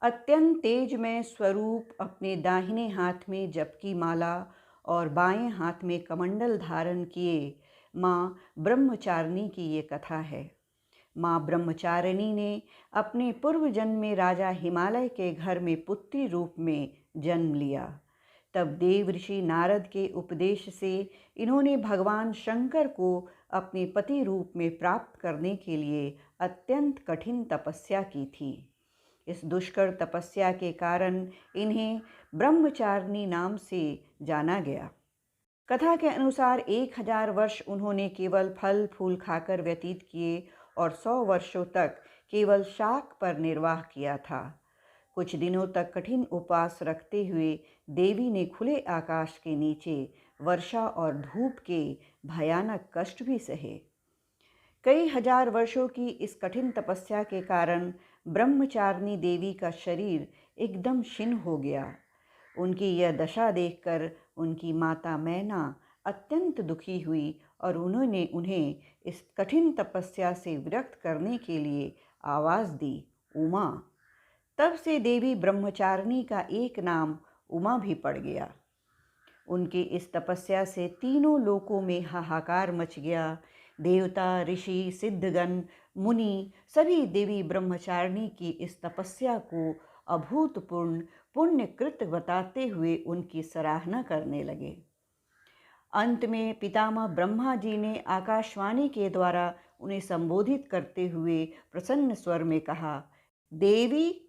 अत्यंत तेजमय स्वरूप अपने दाहिने हाथ में जप की माला और बाएं हाथ में कमंडल धारण किए माँ ब्रह्मचारिणी की ये कथा है। माँ ब्रह्मचारिणी ने अपने पूर्व जन्म में राजा हिमालय के घर में पुत्री रूप में जन्म लिया। तब देव ऋषि नारद के उपदेश से इन्होंने भगवान शंकर को अपने पति रूप में प्राप्त करने के लिए अत्यंत कठिन तपस्या की थी। इस दुष्कर तपस्या के कारण इन्हें ब्रह्मचारिणी नाम से जाना गया। कथा के अनुसार 1000 वर्ष उन्होंने केवल फल फूल खाकर व्यतीत किए और 100 वर्षों तक केवल शाक पर निर्वाह किया था। कुछ दिनों तक कठिन उपवास रखते हुए देवी ने खुले आकाश के नीचे वर्षा और धूप के भयानक कष्ट भी सहे। कई हजार वर्षों की इस कठिन तपस्या के कारण ब्रह्मचारिणी देवी का शरीर एकदम क्षीण हो गया। उनकी यह दशा देखकर उनकी माता मैना अत्यंत दुखी हुई और उन्होंने उन्हें इस कठिन तपस्या से विरक्त करने के लिए आवाज़ दी, उमा। तब से देवी ब्रह्मचारिणी का एक नाम उमा भी पड़ गया। उनकी इस तपस्या से तीनों लोकों में हाहाकार मच गया। देवता, ऋषि, सिद्धगण, मुनि सभी देवी ब्रह्मचारिणी की इस तपस्या को अभूतपूर्ण पुण्यकृत बताते हुए उनकी सराहना करने लगे। अंत में पितामह ब्रह्मा जी ने आकाशवाणी के द्वारा उन्हें संबोधित करते हुए प्रसन्न स्वर में कहा, देवी,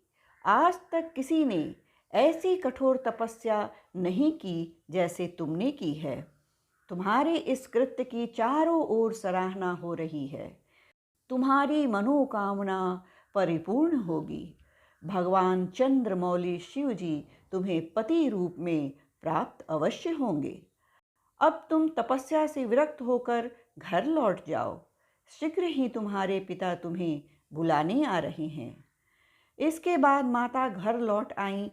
आज तक किसी ने ऐसी कठोर तपस्या नहीं की जैसे तुमने की है। तुम्हारे इस कृत्य की चारों ओर सराहना हो रही है। तुम्हारी मनोकामना परिपूर्ण होगी। भगवान चंद्रमौली शिव जी तुम्हें पति रूप में प्राप्त अवश्य होंगे। अब तुम तपस्या से विरक्त होकर घर लौट जाओ। शीघ्र ही तुम्हारे पिता तुम्हें बुलाने आ रहे हैं। इसके बाद माता घर लौट आईं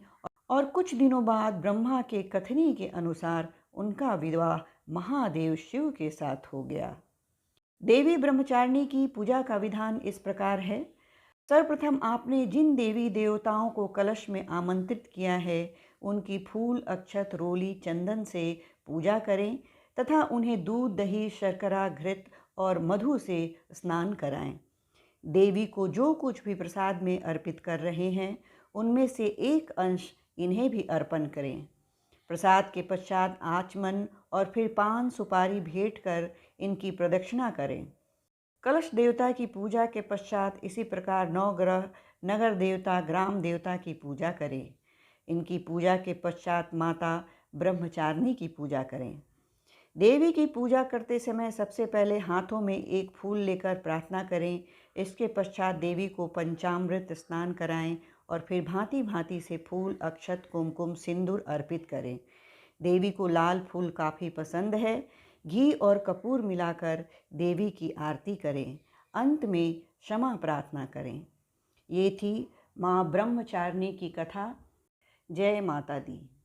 और कुछ दिनों बाद ब्रह्मा के कथनी के अनुसार उनका विवाह महादेव शिव के साथ हो गया। देवी ब्रह्मचारिणी की पूजा का विधान इस प्रकार है। सर्वप्रथम आपने जिन देवी देवताओं को कलश में आमंत्रित किया है, उनकी फूल, अक्षत, रोली, चंदन से पूजा करें तथा उन्हें दूध, दही, शर्करा, घृत और मधु से स्नान कराएं। देवी को जो कुछ भी प्रसाद में अर्पित कर रहे हैं, उनमें से एक अंश इन्हें भी अर्पण करें। प्रसाद के पश्चात आचमन और फिर पान सुपारी भेंट कर इनकी प्रदक्षिणा करें। कलश देवता की पूजा के पश्चात इसी प्रकार नवग्रह, नगर देवता, ग्राम देवता की पूजा करें। इनकी पूजा के पश्चात माता ब्रह्मचारिणी की पूजा करें। देवी की पूजा करते समय सबसे पहले हाथों में एक फूल लेकर प्रार्थना करें। इसके पश्चात देवी को पंचामृत स्नान कराएं और फिर भांति भांति से फूल, अक्षत, कुमकुम, सिंदूर अर्पित करें। देवी को लाल फूल काफ़ी पसंद है। घी और कपूर मिलाकर देवी की आरती करें। अंत में क्षमा प्रार्थना करें। ये थी माँ ब्रह्मचारिणी की कथा। जय माता दी।